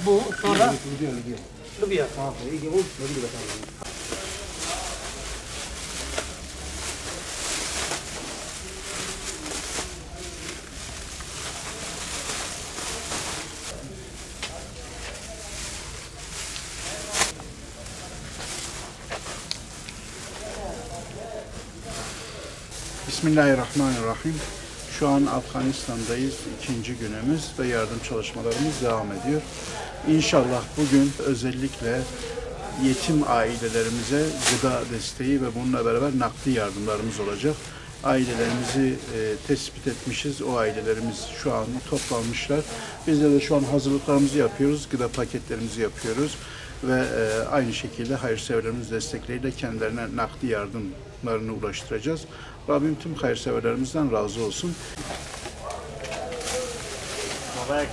Bu sonra Lübya. Bismillahirrahmanirrahim. Şu an Afganistan'dayız. 2. günümüz ve yardım çalışmalarımız devam ediyor. İnşallah bugün özellikle yetim ailelerimize gıda desteği ve bununla beraber nakdi yardımlarımız olacak. Ailelerimizi tespit etmişiz. O ailelerimiz şu an toplanmışlar. Bizler de şu an hazırlıklarımızı yapıyoruz. Gıda paketlerimizi yapıyoruz. Ve aynı şekilde hayırseverlerimiz destekleriyle kendilerine nakdi yardımlarını ulaştıracağız. Rabbim tüm hayırseverlerimizden razı olsun. Biraz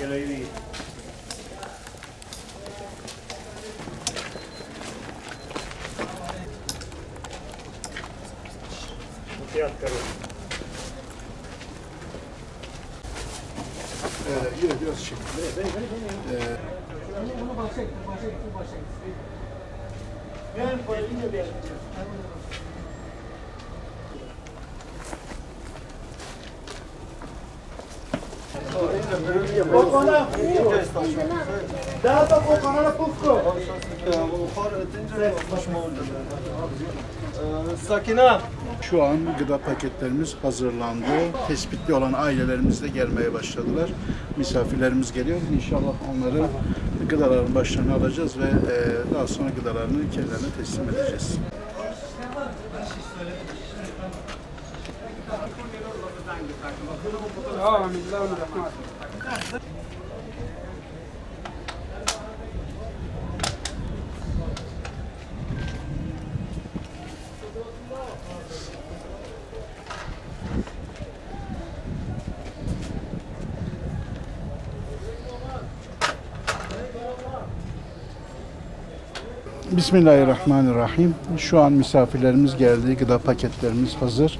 şekilde. Şu an gıda paketlerimiz hazırlandı. Tespitli olan ailelerimiz de gelmeye başladılar. Misafirlerimiz geliyor. İnşallah onları gıdaların başlarına alacağız ve daha sonra gıdalarını kendilerine teslim edeceğiz. Bismillahirrahmanirrahim. Şu an misafirlerimiz geldi. Gıda paketlerimiz hazır.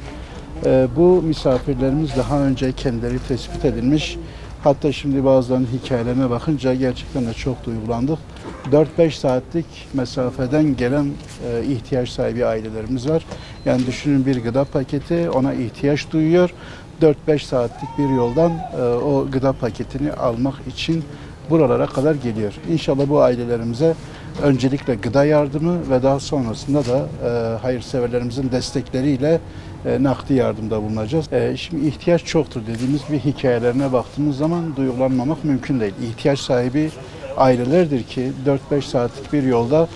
Bu misafirlerimiz daha önce kendileri tespit edilmiş. Hatta şimdi bazılarının hikayelerine bakınca gerçekten de çok duygulandık. 4-5 saatlik mesafeden gelen ihtiyaç sahibi ailelerimiz var. Yani düşünün, bir gıda paketi ona ihtiyaç duyuyor. 4-5 saatlik bir yoldan o gıda paketini almak için buralara kadar geliyor. İnşallah bu ailelerimize öncelikle gıda yardımı ve daha sonrasında da hayırseverlerimizin destekleriyle nakdi yardımda bulunacağız. Şimdi ihtiyaç çoktur dediğimiz bir hikayelerine baktığımız zaman duygulanmamak mümkün değil. İhtiyaç sahibi ailelerdir ki 4-5 saatlik bir yolda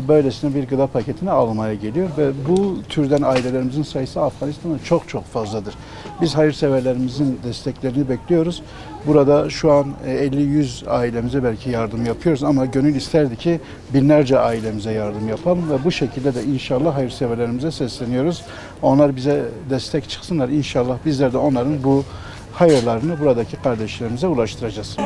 böylesine bir gıda paketini almaya geliyor ve bu türden ailelerimizin sayısı Afganistan'da çok çok fazladır. Biz hayırseverlerimizin desteklerini bekliyoruz. Burada şu an 50-100 ailemize belki yardım yapıyoruz ama gönül isterdi ki binlerce ailemize yardım yapalım ve bu şekilde de inşallah hayırseverlerimize sesleniyoruz. Onlar bize destek çıksınlar. İnşallah bizler de onların bu hayırlarını buradaki kardeşlerimize ulaştıracağız.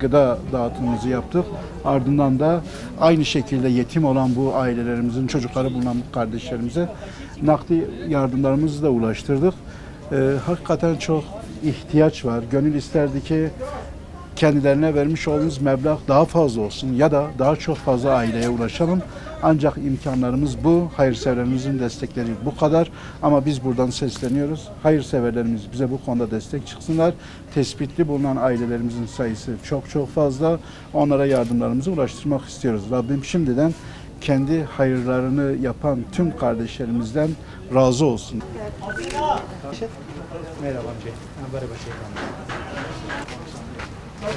Gıda dağıtımımızı yaptık. Ardından da aynı şekilde yetim olan bu ailelerimizin çocukları bulunan kardeşlerimize nakdi yardımlarımızı da ulaştırdık. Hakikaten çok ihtiyaç var. Gönül isterdi ki kendilerine vermiş olduğumuz meblağ daha fazla olsun ya da daha çok fazla aileye ulaşalım. Ancak imkanlarımız bu. Hayırseverlerimizin destekleri bu kadar. Ama biz buradan sesleniyoruz. Hayırseverlerimiz bize bu konuda destek çıksınlar. Tespitli bulunan ailelerimizin sayısı çok çok fazla. Onlara yardımlarımızı ulaştırmak istiyoruz. Rabbim şimdiden kendi hayırlarını yapan tüm kardeşlerimizden razı olsun. Merhaba amca.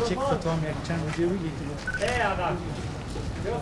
Çek fotoğrafı çek video